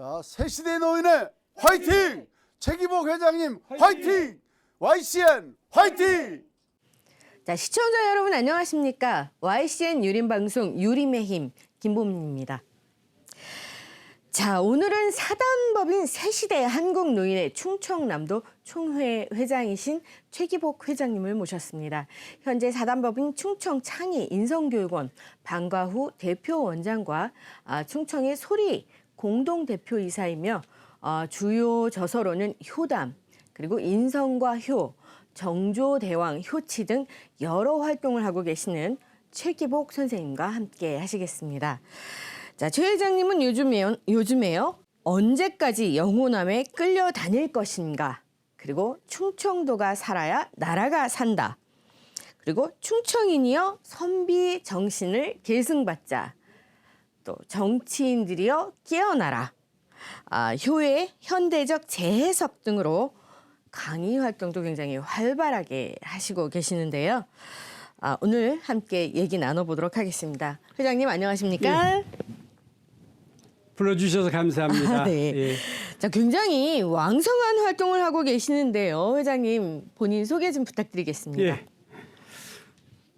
자, 새시대 노인의 화이팅! 최기복 회장님 화이팅! YCN 화이팅! 자, 시청자 여러분 안녕하십니까? YCN 유림방송 유림의 힘 김보민입니다. 자, 오늘은 사단법인 새시대 한국노인의 충청남도 총회 회장이신 최기복 회장님을 모셨습니다. 현재 사단법인 충청창의 인성교육원 방과후 대표원장과 충청의 소리 공동대표이사이며 주요 저서로는 효담, 그리고 인성과 효, 정조대왕 효치 등 여러 활동을 하고 계시는 최기복 선생님과 함께 하시겠습니다. 자, 최 회장님은 요즘에요 언제까지 영호남에 끌려다닐 것인가, 그리고 충청도가 살아야 나라가 산다, 그리고 충청인이여 선비 정신을 계승받자, 또 정치인들이여 깨어나라, 효의 현대적 재해석 등으로 강의 활동도 굉장히 활발하게 하시고 계시는데요. 오늘 함께 얘기 나눠보도록 하겠습니다. 회장님 안녕하십니까? 예. 불러주셔서 감사합니다. 네. 예. 자, 굉장히 왕성한 활동을 하고 계시는데요. 회장님 본인 소개 좀 부탁드리겠습니다. 예.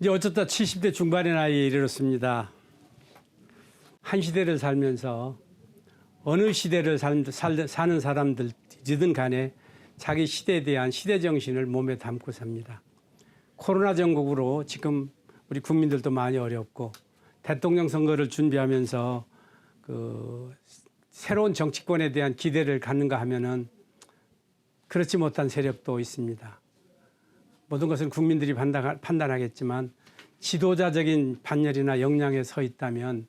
이제 어쩌다 70대 중반의 나이에 이르렀습니다. 한 시대를 살면서 어느 시대를 사는 사람들이든 간에 자기 시대에 대한 시대 정신을 몸에 담고 삽니다. 코로나 전국으로 지금 우리 국민들도 많이 어렵고 대통령 선거를 준비하면서 그 새로운 정치권에 대한 기대를 갖는가 하면은 그렇지 못한 세력도 있습니다. 모든 것은 국민들이 판단하겠지만 지도자적인 반열이나 역량에 서 있다면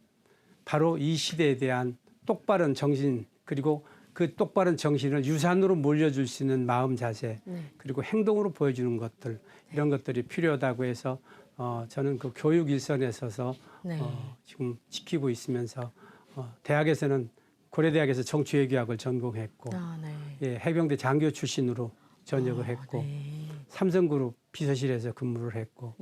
바로 이 시대에 대한 똑바른 정신, 그리고 그 똑바른 정신을 유산으로 물려줄 수 있는 마음 자세, 그리고 행동으로 보여주는 것들, 이런 것들이 필요하다고 해서 저는 그 교육 일선에 서서 지금 지키고 있으면서 대학에서는 고려대학에서 정치외교학을 전공했고 예, 해병대 장교 출신으로 전역을 했고 삼성그룹 비서실에서 근무를 했고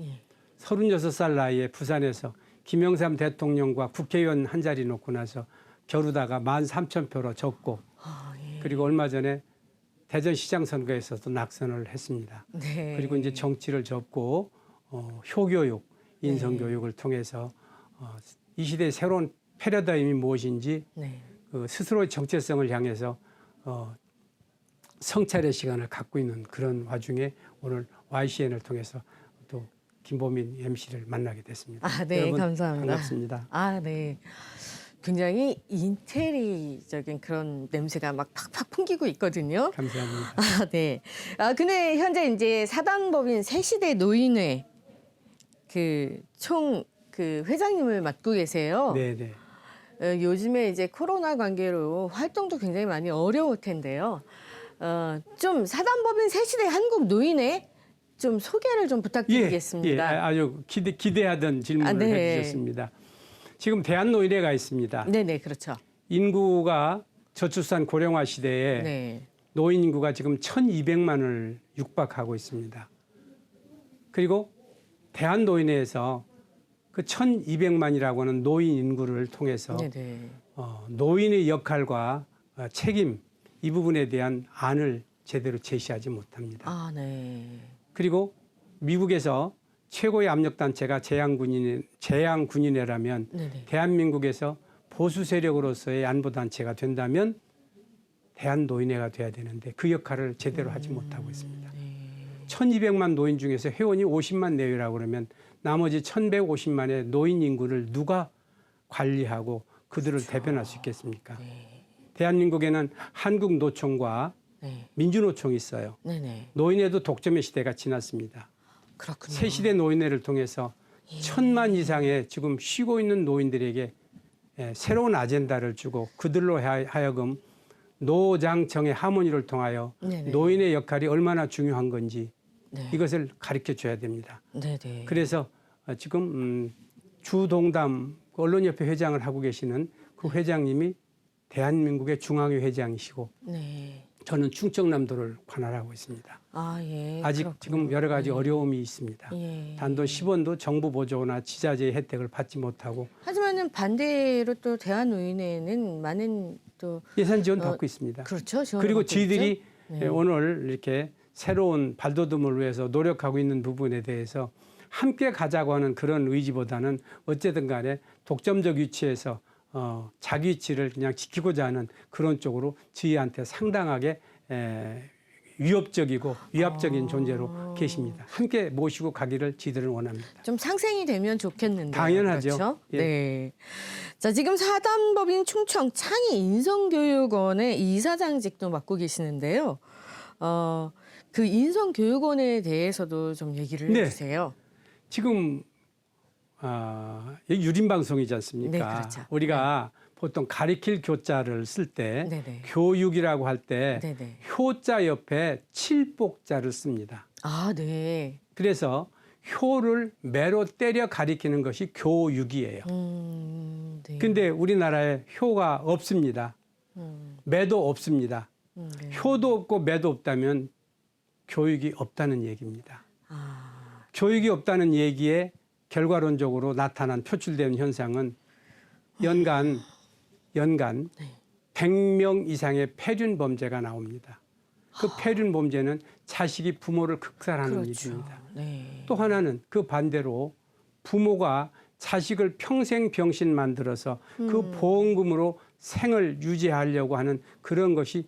36살 나이에 부산에서 김영삼 대통령과 국회의원 한 자리 놓고 나서 겨루다가 13,000표로 졌고 그리고 얼마 전에 대전시장 선거에서도 낙선을 했습니다. 네. 그리고 이제 정치를 접고 효교육, 인성교육을 통해서 이 시대의 새로운 패러다임이 무엇인지 그 스스로의 정체성을 향해서 성찰의 시간을 갖고 있는 그런 와중에 오늘 YCN을 통해서 또 김보민 MC를 만나게 됐습니다. 네, 여러분, 감사합니다. 반갑습니다. 네. 굉장히 인테리적인 그런 냄새가 막 팍팍 풍기고 있거든요. 감사합니다. 네. 근데 현재 이제 사단법인 새시대 노인회 그 회장님을 맡고 계세요. 네네. 요즘에 이제 코로나 관계로 활동도 굉장히 많이 어려울 텐데요. 좀 사단법인 새시대 한국 노인회 좀 소개를 좀 부탁드리겠습니다. 예, 아주 기대하던 질문을 네. 해주셨습니다. 지금 대한노인회가 있습니다. 네네, 그렇죠. 인구가 저출산 고령화 시대에 노인 인구가 지금 1,200만을 육박하고 있습니다. 그리고 대한노인회에서 그 1,200만이라고 하는 노인 인구를 통해서 노인의 역할과 책임 이 부분에 대한 안을 제대로 제시하지 못합니다. 그리고 미국에서 최고의 압력단체가 재향군인회라면 대한민국에서 보수 세력으로서의 안보단체가 된다면 대한노인회가 돼야 되는데 그 역할을 제대로 하지 못하고 있습니다. 1,200만 노인 중에서 회원이 50만 내외라고 그러면 나머지 1,150만의 노인 인구를 누가 관리하고 그들을 대변할 수 있겠습니까? 대한민국에는 한국노총과 민주노총이 있어요. 노인회도 독점의 시대가 지났습니다. 그렇군요. 새시대 노인회를 통해서 1,000만 이상의 지금 쉬고 있는 노인들에게 새로운 아젠다를 주고 그들로 하여금 노장청의 하모니를 통하여 노인의 역할이 얼마나 중요한 건지 이것을 가르쳐 줘야 됩니다. 그래서 지금 주동담 언론협회 회장을 하고 계시는 그 회장님이 대한민국의 중앙회 회장이시고 저는 충청남도를 관할하고 있습니다. 아, 예. 아직 그렇군요. 지금 여러 가지 어려움이 있습니다. 예. 단돈 10원도 정부 보조나 지자재 혜택을 받지 못하고 하지만은 반대로 또 대한노인회는 많은 또 예산 지원 받고 있습니다. 그렇죠. 지원을 그리고 받고 저희들이 있죠? 네. 오늘 이렇게 새로운 발돋움을 위해서 노력하고 있는 부분에 대해서 함께 가자고 하는 그런 의지보다는 어쨌든 간에 독점적 위치에서 자기 위치를 그냥 지키고자 하는 그런 쪽으로 저희한테 상당하게 위협적이고 위압적인 존재로 계십니다. 함께 모시고 가기를 저희들은 원합니다. 좀 상생이 되면 좋겠는데. 당연하죠. 그렇죠? 예. 네. 자, 지금 사단법인 충청 창의 인성교육원의 이사장직도 맡고 계시는데요. 그 인성교육원에 대해서도 좀 얘기를 네. 해주세요. 지금 유림 방송이지 않습니까? 네, 그렇죠. 우리가 보통 가리킬 교자를 쓸 때 네네. 교육이라고 할 때 네네. 효자 옆에 칠복자를 씁니다. 아, 네. 그래서 효를 매로 때려 가리키는 것이 교육이에요. 네. 근데 우리나라에 효가 없습니다. 매도 없습니다. 네. 효도 없고 매도 없다면 교육이 없다는 얘기입니다. 아, 교육이 없다는 얘기에 결과론적으로 나타난 표출된 현상은 연간 네. 100명 이상의 폐륜 범죄가 나옵니다. 그 폐륜 범죄는 자식이 부모를 극살하는 그렇죠. 일입니다. 네. 또 하나는 그 반대로 부모가 자식을 평생 병신 만들어서 그 보험금으로 생을 유지하려고 하는 그런 것이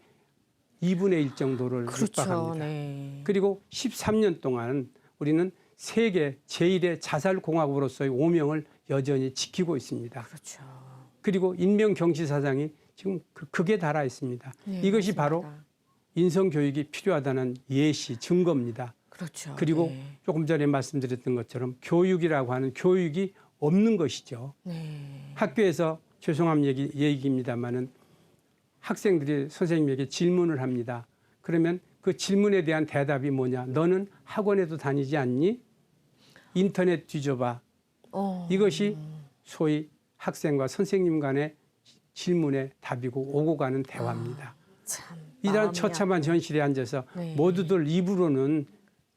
2분의 1 정도를 그렇죠. 육박합니다. 네. 그리고 13년 동안 우리는 세계 제1의 자살공화국으로서의 오명을 여전히 지키고 있습니다. 그렇죠. 그리고 인명경시사상이 지금 극에 달하 있습니다. 네, 이것이 맞습니다. 바로 인성교육이 필요하다는 예시, 증거입니다. 그렇죠. 그리고 네. 조금 전에 말씀드렸던 것처럼 교육이라고 하는 교육이 없는 것이죠. 네. 학교에서 죄송한 얘기입니다만은 학생들이 선생님에게 질문을 합니다. 그러면 그 질문에 대한 대답이 뭐냐? 너는 학원에도 다니지 않니? 인터넷 뒤져봐. 이것이 소위 학생과 선생님 간의 질문의 답이고 오고 가는 대화입니다. 참. 이런 마음이 처참한 현실에 앉아서 네. 모두들 입으로는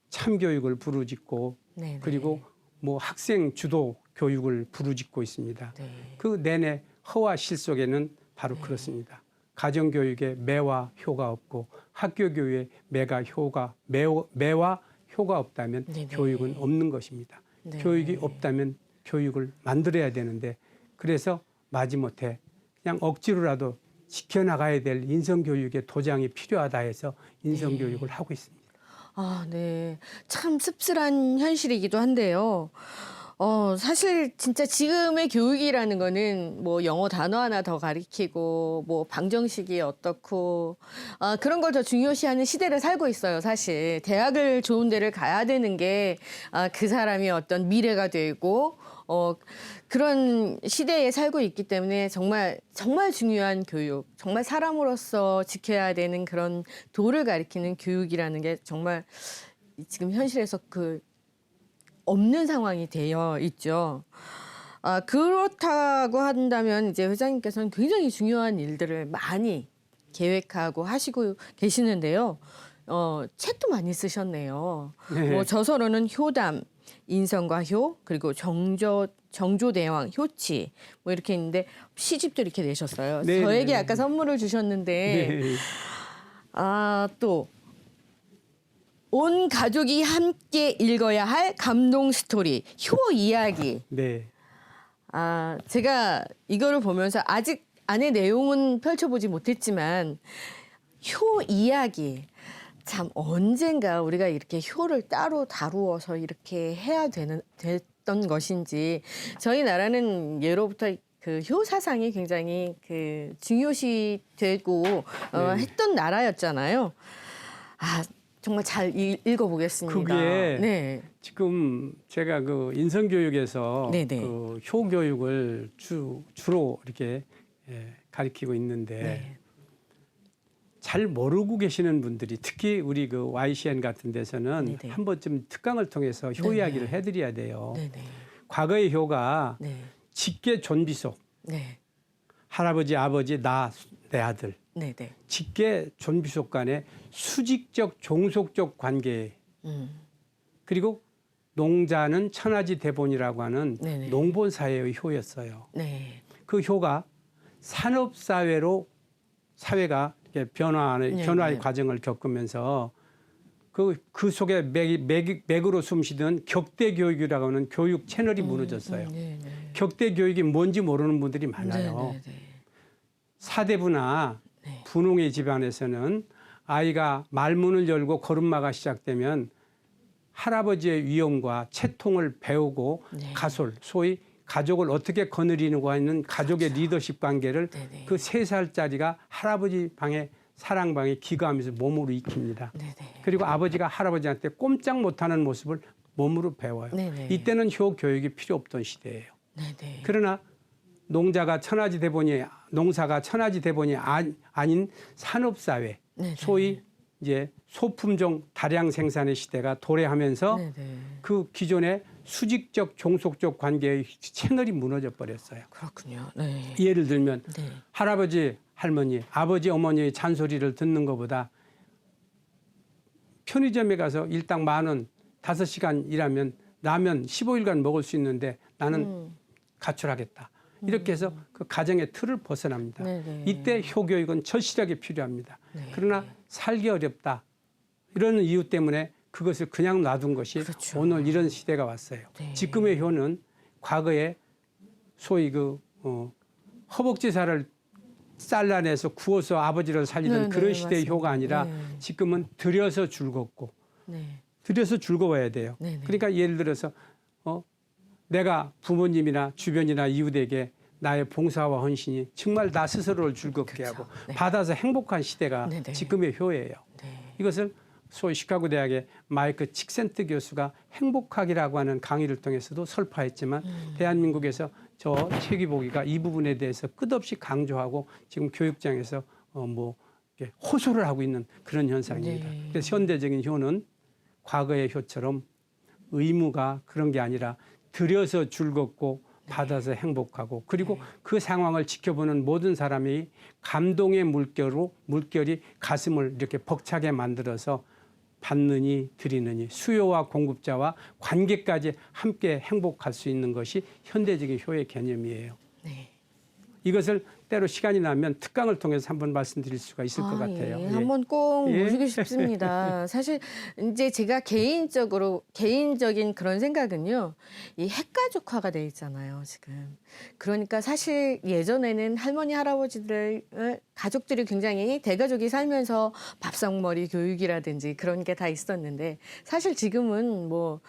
참교육을 부르짖고 네네. 그리고 뭐 학생 주도 교육을 부르짖고 있습니다. 네. 그 내내 허와 실 속에는 바로 그렇습니다. 가정교육에 매와 효가 없고 학교교육에 매와 효가 없다면 네네. 교육은 없는 것입니다. 네. 교육이 없다면 교육을 만들어야 되는데 그래서 마지못해 그냥 억지로라도 지켜나가야 될 인성교육의 도장이 필요하다 해서 인성교육을 하고 있습니다. 아, 네. 참 씁쓸한 현실이기도 한데요. 사실 진짜 지금의 교육이라는 거는 뭐 영어 단어 하나 더 가리키고 뭐 방정식이 어떻고 그런 걸 더 중요시하는 시대를 살고 있어요. 사실 대학을 좋은 데를 가야 되는 게 그 사람이 어떤 미래가 되고 그런 시대에 살고 있기 때문에 정말 정말 중요한 교육, 정말 사람으로서 지켜야 되는 그런 도를 가리키는 교육이라는 게 정말 지금 현실에서 없는 상황이 되어 있죠. 그렇다고 한다면 이제 회장님께서는 굉장히 중요한 일들을 많이 계획하고 하시고 계시는데요. 책도 많이 쓰셨네요. 네. 뭐 저서로는 효담, 인성과 효, 그리고 정조대왕, 효치 뭐 이렇게 있는데 시집도 이렇게 내셨어요. 네, 저에게 네, 아까 선물을 주셨는데 네. 또 온 가족이 함께 읽어야 할 감동 스토리, 효 이야기. 네. 제가 이거를 보면서 아직 안에 내용은 펼쳐보지 못했지만 효 이야기. 참 언젠가 우리가 이렇게 효를 따로 다루어서 이렇게 해야 됐던 것인지 저희 나라는 예로부터 그 효 사상이 굉장히 중요시되고 했던 나라였잖아요. 정말 잘 읽어보겠습니다. 그게 네. 지금 제가 그 인성교육에서 네네. 그 효교육을 주로 이렇게 가리키고 있는데 네. 잘 모르고 계시는 분들이 특히 우리 그 YCN 같은 데서는 네네. 한 번쯤 특강을 통해서 효 네네. 이야기를 해드려야 돼요. 네네. 과거의 효가 네. 직계 존비속, 네. 할아버지, 아버지, 나, 내 아들 네네. 직계 존비속 간의 수직적 종속적 관계 그리고 농자는 천하지 대본이라고 하는 네네. 농본 사회의 효였어요. 네. 그 효가 산업 사회로 사회가 이렇게 변화의 네. 과정을 겪으면서 그 속에 맥으로 숨쉬던 격대 교육이라고 하는 교육 채널이 무너졌어요. 네. 격대 교육이 뭔지 모르는 분들이 많아요. 네. 사대부나 네. 분홍의 집안에서는 아이가 말문을 열고 걸음마가 시작되면 할아버지의 위엄과 채통을 배우고 네. 가솔, 소위 가족을 어떻게 거느리는가 하는 가족의 리더십 관계를 네네. 그 3살짜리가 할아버지 방에 사랑방에 기거하면서 몸으로 익힙니다. 네네. 그리고 아버지가 할아버지한테 꼼짝 못하는 모습을 몸으로 배워요. 네네. 이때는 효 교육이 필요 없던 시대예요. 네네. 그러나 농사가 천하지 대본이 아닌 산업사회, 네네. 소위 이제 소품종 다량 생산의 시대가 도래하면서 네네. 그 기존의 수직적 종속적 관계의 채널이 무너져 버렸어요. 그렇군요. 네. 예를 들면 네. 할아버지, 할머니, 아버지, 어머니의 잔소리를 듣는 것보다 편의점에 가서 일당 10,000원 5시간 일하면 라면 15일간 먹을 수 있는데 나는 가출하겠다. 이렇게 해서 그 가정의 틀을 벗어납니다. 네네. 이때 효교육은 절실하게 필요합니다. 네. 그러나 살기 어렵다. 이런 이유 때문에 그것을 그냥 놔둔 것이 그렇죠. 오늘 이런 시대가 왔어요. 네. 지금의 효는 과거에 소위 허벅지살을 잘라내서 구워서 아버지를 살리던 네, 그런 네, 시대의 맞습니다. 효가 아니라 네. 지금은 들여서 즐겁고 네. 들여서 즐거워야 돼요. 네, 네. 그러니까 예를 들어서 내가 부모님이나 주변이나 이웃에게 나의 봉사와 헌신이 정말 나 스스로를 즐겁게 그렇죠. 하고 네. 받아서 행복한 시대가 네, 네. 지금의 효예요. 네. 이것을 소위 시카고 대학의 마이크 칙센트 교수가 행복학이라고 하는 강의를 통해서도 설파했지만 대한민국에서 저 최기복이가 이 부분에 대해서 끝없이 강조하고 지금 교육장에서 이렇게 호소를 하고 있는 그런 현상입니다. 네. 그래서 현대적인 효는 과거의 효처럼 의무가 그런 게 아니라 들여서 즐겁고 받아서 행복하고 그리고 그 상황을 지켜보는 모든 사람이 감동의 물결이 가슴을 이렇게 벅차게 만들어서 받느니 드리느니 수요와 공급자와 관계까지 함께 행복할 수 있는 것이 현대적인 효의 개념이에요. 네. 이것을 때로 시간이 나면 특강을 통해서 한번 말씀드릴 수가 있을 것 같아요. 예. 예. 한번 꼭 예. 모시고 싶습니다. 사실 이제 제가 개인적인 그런 생각은요. 이 핵가족화가 돼 있잖아요, 지금. 그러니까 사실 예전에는 할머니, 할아버지들, 가족들이 굉장히 대가족이 살면서 밥상머리 교육이라든지 그런 게 다 있었는데 사실 지금은 뭐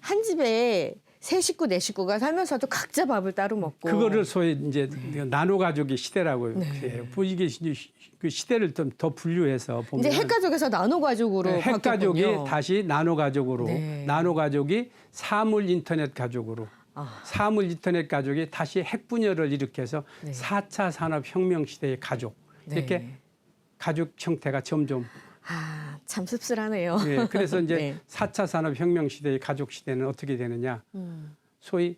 한 집에 세 식구, 네 식구가 살면서도 각자 밥을 따로 먹고. 그거를 소위 이제 나노 가족의 시대라고 해요. 이게 이제 그 시대를 좀 더 분류해서 보면 이제 핵가족에서 나노 가족으로 핵가족이 바뀌었군요. 다시 나노 가족으로, 네. 나노 가족이 사물 인터넷 가족으로, 아. 사물 인터넷 가족이 다시 핵 분열을 일으켜서 네. 4차 산업혁명 시대의 가족 이렇게 네. 가족 형태가 점점 참 씁쓸하네요. 예, 그래서 이제 네. 4차 산업혁명 시대의 가족 시대는 어떻게 되느냐? 소위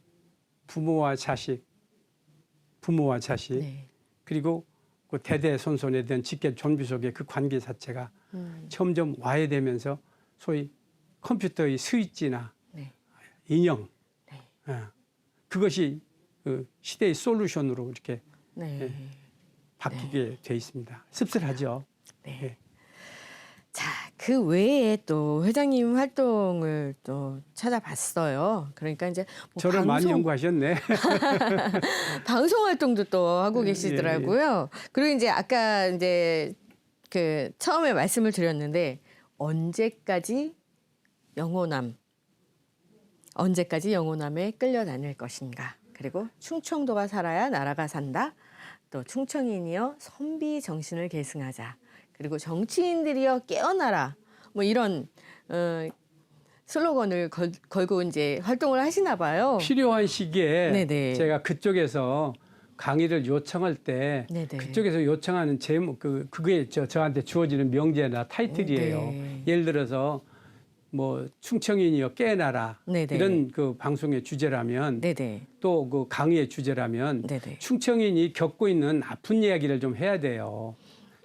부모와 자식, 네. 그리고 그 대대손손에 대한 직계 존비 속의 그 관계 자체가 점점 와해되면서 소위 컴퓨터의 스위치나 네. 인형, 네. 그것이 그 시대의 솔루션으로 이렇게 네. 바뀌게 돼 있습니다. 씁쓸하죠. 네. 예. 자, 그 외에 또 회장님 활동을 또 찾아봤어요. 그러니까 이제 뭐 저를 많이 연구하셨네. 방송 활동도 또 하고 계시더라고요. 그리고 이제 아까 이제 그 처음에 말씀을 드렸는데 언제까지 영호남에 끌려다닐 것인가. 그리고 충청도가 살아야 나라가 산다. 또 충청인이여 선비 정신을 계승하자. 그리고 정치인들이여 깨어나라. 뭐 이런 슬로건을 걸고 이제 활동을 하시나 봐요. 필요한 시기에 네네. 제가 그쪽에서 강의를 요청할 때 네네. 그쪽에서 요청하는 제목 그게 저한테 주어지는 명제나 타이틀이에요. 네. 예를 들어서 뭐 충청인이여 깨어나라 네네. 이런 그 방송의 주제라면 네네. 또 그 강의의 주제라면 네네. 충청인이 겪고 있는 아픈 이야기를 좀 해야 돼요.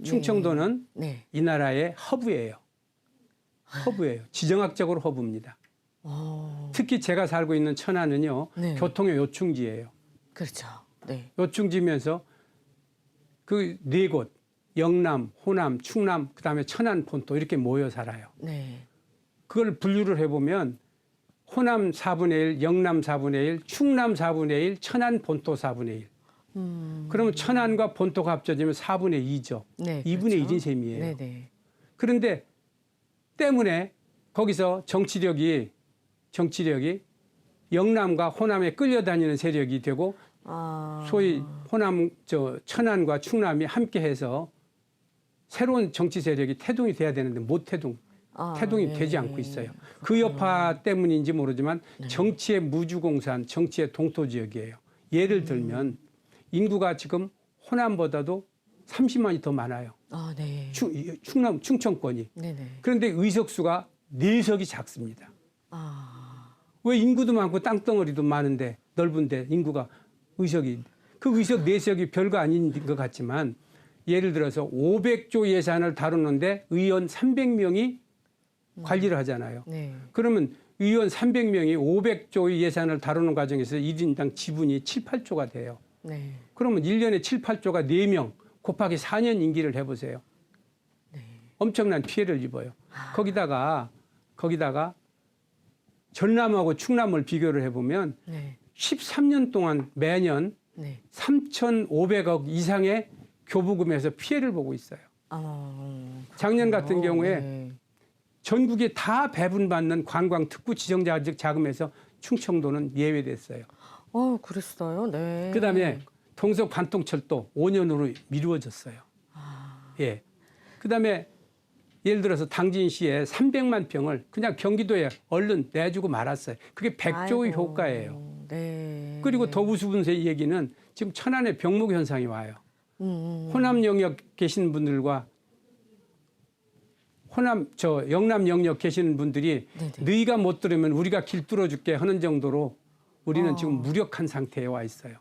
충청도는 네. 이 나라의 허브예요. 허브예요. 지정학적으로 허브입니다. 특히 제가 살고 있는 천안은요. 네. 교통의 요충지예요. 그렇죠. 네. 요충지면서 그 네 곳 영남, 호남, 충남, 그다음에 천안, 본도 이렇게 모여 살아요. 네. 그걸 분류를 해보면 호남 4분의 1, 영남 4분의 1, 충남 4분의 1, 천안, 본도 4분의 1. 그러면 천안과 본도가 합쳐지면 4분의 2죠. 네. 2분의 그렇죠. 1인 셈이에요. 네네. 그런데 때문에 거기서 정치력이 영남과 호남에 끌려다니는 세력이 되고 소위 호남 천안과 충남이 함께해서 새로운 정치 세력이 태동이 돼야 되는데 못 태동이 되지 않고 있어요. 그 여파 때문인지 모르지만 정치의 무주공산, 정치의 동토지역이에요. 예를 들면 인구가 지금 호남보다도 30만이 더 많아요. 네. 충청권이. 네네. 그런데 의석수가 4석이 작습니다. 왜 인구도 많고 땅덩어리도 많은데 넓은데 인구가 그 의석 4석이 별거 아닌 것 같지만 예를 들어서 500조 예산을 다루는데 의원 300명이 관리를 하잖아요. 네. 그러면 의원 300명이 500조의 예산을 다루는 과정에서 1인당 지분이 7, 8조가 돼요. 네. 그러면 1년에 7, 8조가 4명 곱하기 4년 임기를 해보세요. 엄청난 피해를 입어요. 거기다가 전남하고 충남을 비교를 해보면 네. 13년 동안 매년 네. 3,500억 이상의 교부금에서 피해를 보고 있어요. 작년 같은 경우에 네. 전국에 다 배분받는 관광 특구 지정자 자금에서 충청도는 예외됐어요. 그랬어요. 네. 그다음에 동서 관통철도 5년으로 미루어졌어요. 예. 그다음에 예를 들어서 당진시에 300만 평을 그냥 경기도에 얼른 내주고 말았어요. 그게 100조의 아이고. 효과예요. 네. 그리고 더 우스분세 얘기는 지금 천안에 병목 현상이 와요. 호남 영역 계신 분들과 영남 영역 계시는 분들이 네네. 너희가 못 들으면 우리가 길 뚫어줄게 하는 정도로 우리는 지금 무력한 상태에 와 있어요.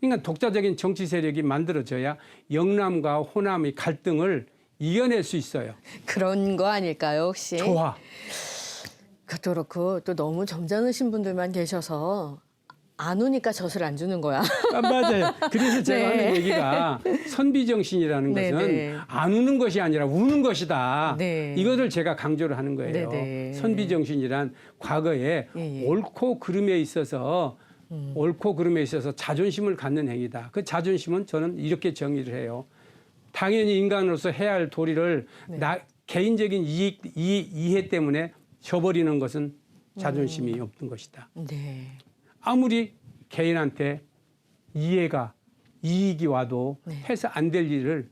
그러니까 독자적인 정치 세력이 만들어져야 영남과 호남의 갈등을 이겨낼 수 있어요. 그런 거 아닐까요, 혹시? 조화. 그것도 그렇고 또 너무 점잖으신 분들만 계셔서 안 오니까 젖을 안 주는 거야. 맞아요. 그래서 제가 네. 하는 얘기가 선비정신이라는 것은 네네. 안 우는 것이 아니라 우는 것이다. 네. 이것을 제가 강조를 하는 거예요. 네네. 선비정신이란 과거에 예. 옳고 그름에 있어서 자존심을 갖는 행위다. 그 자존심은 저는 이렇게 정의를 해요. 당연히 인간으로서 해야 할 도리를 개인적인 이해 때문에 저버리는 것은 자존심이 없는 것이다. 네. 아무리 개인한테 이익이 와도 해서 안 될 일을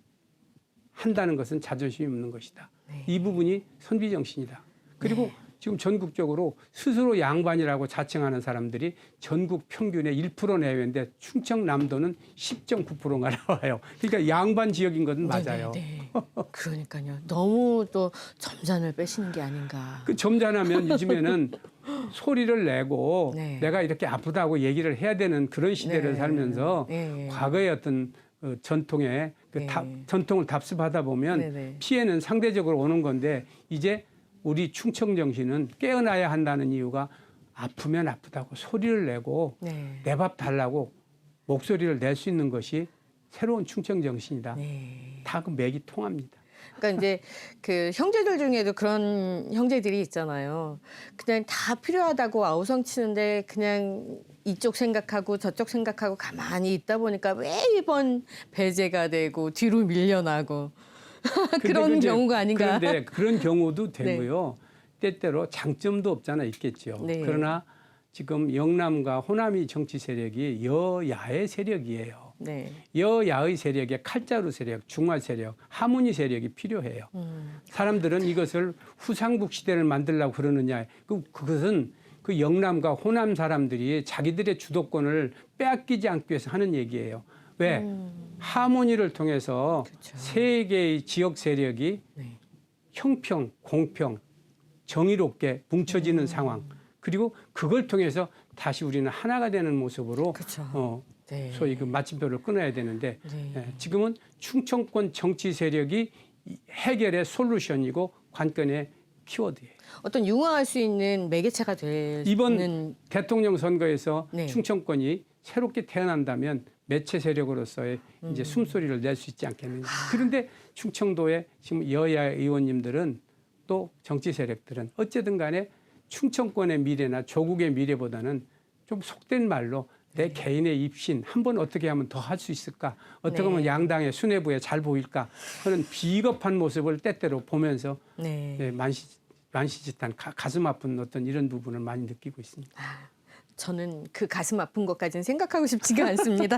한다는 것은 자존심이 없는 것이다. 이 부분이 선비정신이다. 그리고 지금 전국적으로 스스로 양반이라고 자칭하는 사람들이 전국 평균의 1% 내외인데 충청남도는 10.9%가 나와요. 그러니까 양반 지역인 것은 맞아요. 네. 그러니까요. 너무 또 점잔을 빼시는 게 아닌가. 그 점잖으면 요즘에는 소리를 내고 네. 내가 이렇게 아프다고 얘기를 해야 되는 그런 시대를 네. 살면서 네. 과거의 어떤 전통에 전통을 답습하다 보면 네네. 피해는 상대적으로 오는 건데 이제 우리 충청 정신은 깨어나야 한다는 이유가 아프면 아프다고 소리를 내고 네. 내 밥 달라고 목소리를 낼 수 있는 것이 새로운 충청 정신이다. 네. 다 그 맥이 통합니다. 그러니까 이제 그 형제들 중에도 그런 형제들이 있잖아요. 그냥 다 필요하다고 아우성치는데 그냥 이쪽 생각하고 저쪽 생각하고 가만히 있다 보니까 매번 배제가 되고 뒤로 밀려나고 그런 이제 경우가 아닌가. 그런데 그런 경우도 되고요. 때때로 장점도 없잖아 있겠죠. 네. 그러나 지금 영남과 호남의 정치 세력이 여야의 세력이에요. 네. 여야의 세력에 칼자루 세력, 중화 세력, 하모니 세력이 필요해요. 사람들은 이것을 후삼국 시대를 만들려고 그러느냐. 그것은 그 영남과 호남 사람들이 자기들의 주도권을 빼앗기지 않기 위해서 하는 얘기예요. 왜? 하모니를 통해서 그렇죠. 세 개의 지역 세력이 네. 형평, 공평, 정의롭게 뭉쳐지는 상황 그리고 그걸 통해서 다시 우리는 하나가 되는 모습으로 그렇죠. 네. 소위 그 마침표를 끊어야 되는데 네. 지금은 충청권 정치 세력이 해결의 솔루션이고 관건의 키워드예요. 어떤 융화할 수 있는 매개체가 되는 이번 대통령 선거에서 네. 충청권이 새롭게 태어난다면 매체 세력으로서의 이제 숨소리를 낼 수 있지 않겠느냐. 그런데 충청도의 지금 여야 의원님들은 또 정치 세력들은 어쨌든 간에 충청권의 미래나 조국의 미래보다는 좀 속된 말로 내 개인의 입신 한번 어떻게 하면 더 할 수 있을까? 어떻게 하면 네. 양당의 수뇌부에 잘 보일까? 하는 비겁한 모습을 때때로 보면서 네. 만시짓한 가슴 아픈 어떤 이런 부분을 많이 느끼고 있습니다. 저는 그 가슴 아픈 것까지는 생각하고 싶지가 않습니다.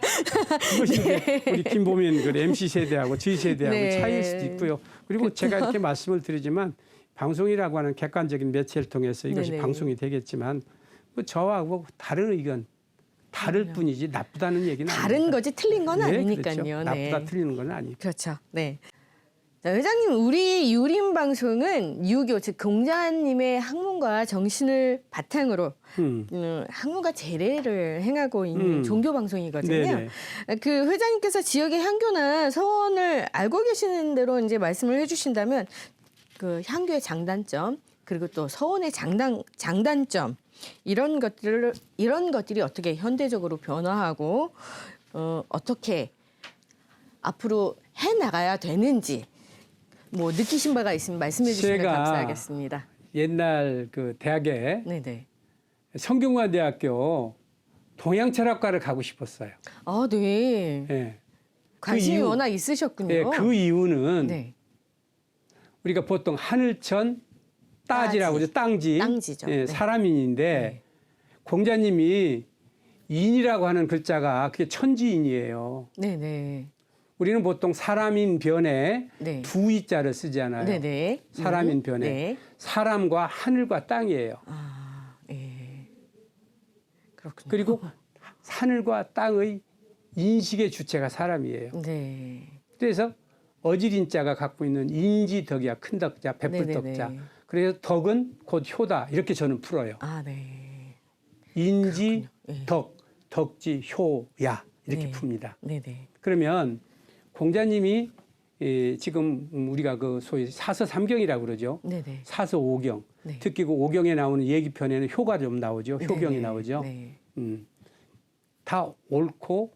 이것이 이제 우리 김보민 그 MC 세대하고 G 세대하고 네. 차이일 수도 있고요. 그리고 제가 이렇게 말씀을 드리지만 방송이라고 하는 객관적인 매체를 통해서 이것이 네네. 방송이 되겠지만 뭐 저하고 다른 의견 다를 뿐이지 나쁘다는 얘기는 다른 아닙니다. 거지 틀린 건 네, 아니니까요. 그렇죠. 나쁘다 틀리는 건 아니고. 그렇죠. 네. 자, 회장님, 우리 유림 방송은 유교 즉 공자님의 학문과 정신을 바탕으로 학문과 재래를 행하고 있는 종교 방송이거든요. 네네. 그 회장님께서 지역의 향교나 서원을 알고 계시는 대로 이제 말씀을 해주신다면 그 향교의 장단점 그리고 또 서원의 장단점 이런 것들이 어떻게 현대적으로 변화하고 어떻게 앞으로 해 나가야 되는지 뭐 느끼신 바가 있으면 말씀해 주시면 제가 감사하겠습니다. 옛날 그 대학에 네네. 성균관대학교 동양철학과를 가고 싶었어요. 아, 네. 예. 관심이 이유- 워낙 있으셨군요. 예, 그 이유는 네. 우리가 보통 하늘천 따지라고 따지. 하죠. 땅지. 땅지죠. 예, 네. 사람인인데 네. 공자님이 인이라고 하는 글자가 그게 천지인이에요. 네네. 우리는 보통 사람인 변에 네. 두 이자를 쓰잖아요. 네네. 사람인 변에 네. 사람과 하늘과 땅이에요. 아, 예. 그렇군요. 그리고 하늘과 땅의 인식의 주체가 사람이에요. 네. 그래서 어지린자가 갖고 있는 인지덕이야. 큰 덕자, 베풀덕자. 네네네. 그래서 덕은 곧 효다. 이렇게 저는 풀어요. 아, 네. 인지, 네. 덕, 덕지, 효야. 이렇게 네. 풉니다. 네네. 그러면 공자님이 지금 우리가 그 소위 사서삼경이라고 그러죠. 네네. 사서오경. 네. 특히 그 오경에 나오는 얘기편에는 효가 좀 나오죠. 효경이 네네. 나오죠. 네. 다 옳고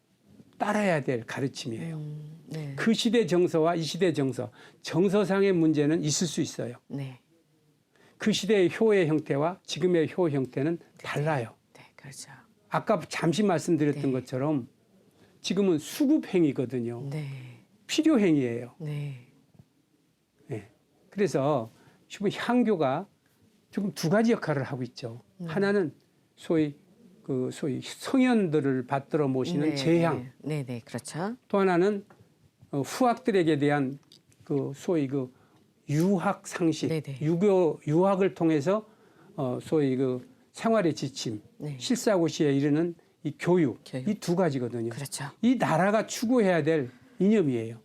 따라야 될 가르침이에요. 네. 그 시대 정서와 이 시대 정서, 정서상의 문제는 있을 수 있어요. 네. 그 시대의 효의 형태와 지금의 효 형태는 달라요. 네, 그렇죠. 아까 잠시 말씀드렸던 네. 것처럼 지금은 수급행위거든요. 네. 필요행위예요. 네. 네. 그래서 지금 향교가 지금 두 가지 역할을 하고 있죠. 하나는 소위 성현들을 받들어 모시는 네. 재향. 네, 네, 그렇죠. 또 하나는 후학들에게 대한 그 소위 그 유학 상식, 네네. 유학을 통해서 소위 그 생활의 지침, 네. 실사고시에 이르는 이 교육. 이 두 가지거든요. 그렇죠. 이 나라가 추구해야 될 이념이에요.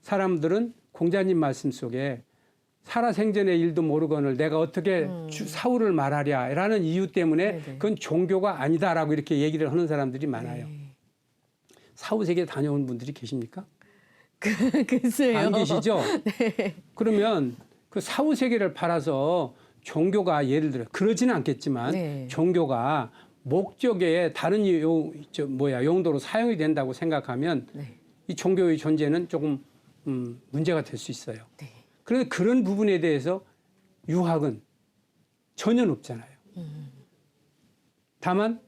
사람들은 공자님 말씀 속에 살아생전의 일도 모르거늘 내가 어떻게 사후를 말하랴라는 이유 때문에 네네. 그건 종교가 아니다라고 이렇게 얘기를 하는 사람들이 많아요. 네. 사후세계 다녀온 분들이 계십니까? 글쎄요. 안 계시죠? 네. 그러면 그 사후세계를 팔아서 종교가 예를 들어 그러지는 않겠지만 네. 종교가 목적에 다른 용도로 사용이 된다고 생각하면 네. 이 종교의 존재는 조금 문제가 될 수 있어요. 네. 그런데 그런 부분에 대해서 유학은 전혀 없잖아요. 다만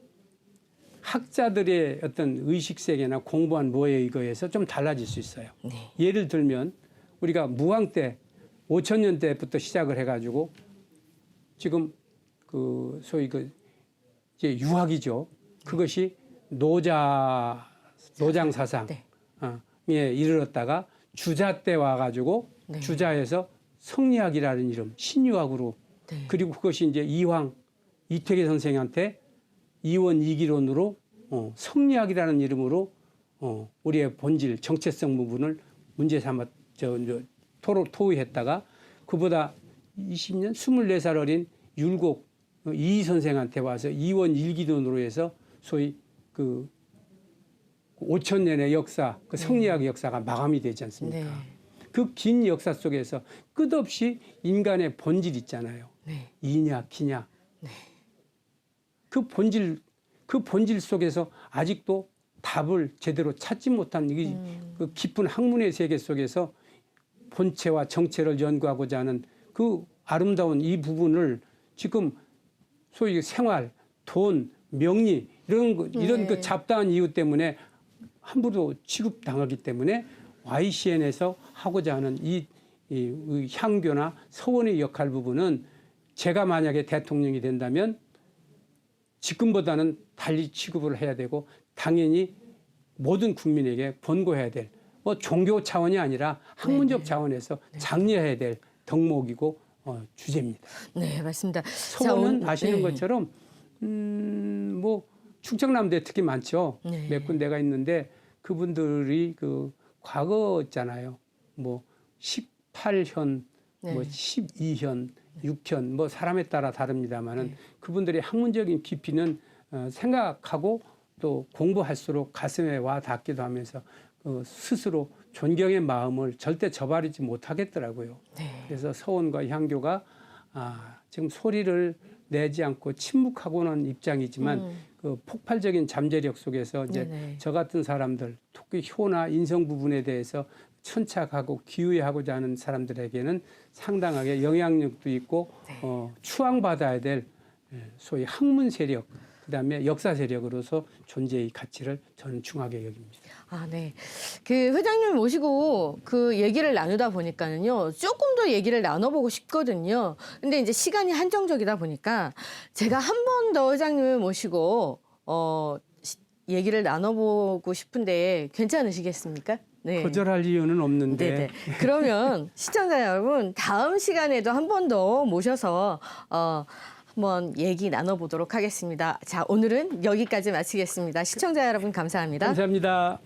학자들의 어떤 의식세계나 공부한 뭐에 의거해서 좀 달라질 수 있어요. 네. 예를 들면 우리가 무왕 때 5,000년 때부터 시작을 해가지고 지금 그 소위 그 이제 유학이죠. 그것이 노장 사상에 네. 이르렀다가 주자 때 와가지고 네. 주자에서 성리학이라는 이름 신유학으로 네. 그리고 그것이 이제 이황 이태계 선생한테 이원 이기론으로 성리학이라는 이름으로 우리의 본질 정체성 부분을 문제 삼아 토의했다가 그보다 20년 24살 어린 율곡 이 선생한테 와서 이원 일기론으로 해서 소위 그 5천 년의 역사, 그 성리학의 역사가 마감이 되지 않습니까? 네. 그 긴 역사 속에서 끝없이 인간의 본질 있잖아요. 네. 이냐 기냐. 그 본질 속에서 아직도 답을 제대로 찾지 못한 이 그 깊은 학문의 세계 속에서 본체와 정체를 연구하고자 하는 그 아름다운 이 부분을 지금 소위 생활, 돈, 명리 이런 그 잡다한 이유 때문에 함부로 취급당하기 때문에 YCN에서 하고자 하는 이 향교나 서원의 역할 부분은 제가 만약에 대통령이 된다면 지금보다는 달리 취급을 해야 되고 당연히 모든 국민에게 권고해야 될 뭐 종교 차원이 아니라 학문적 차원에서 장려해야 될 덕목이고 주제입니다. 네, 맞습니다. 서원은 아시는 네. 것처럼 뭐 충청남도에 특히 많죠. 네. 몇 군데가 있는데 그분들이 그 과거 있잖아요. 뭐 18현, 네. 뭐 12현, 6현 뭐 사람에 따라 다릅니다만은 그분들의 학문적인 깊이는 생각하고 또 공부할수록 가슴에 와 닿기도 하면서 스스로 존경의 마음을 절대 저버리지 못하겠더라고요. 네. 그래서 서원과 향교가 지금 소리를 내지 않고 침묵하고는 입장이지만 그 폭발적인 잠재력 속에서 이제 네네. 저 같은 사람들, 특히 효나 인성 부분에 대해서 천착하고 기우해하고자 하는 사람들에게는 상당하게 영향력도 있고 추앙받아야 될 소위 학문 세력, 그다음에 역사 세력으로서 존재의 가치를 저는 중하게 여깁니다. 아, 네. 그 회장님 모시고 그 얘기를 나누다 보니까는요, 조금 더 얘기를 나눠보고 싶거든요. 근데 이제 시간이 한정적이다 보니까 제가 한 번 더 회장님을 모시고, 얘기를 나눠보고 싶은데 괜찮으시겠습니까? 네. 거절할 이유는 없는데 네네. 그러면 시청자 여러분, 다음 시간에도 한 번 더 모셔서, 한번 얘기 나눠보도록 하겠습니다. 자, 오늘은 여기까지 마치겠습니다. 시청자 여러분, 감사합니다. 감사합니다.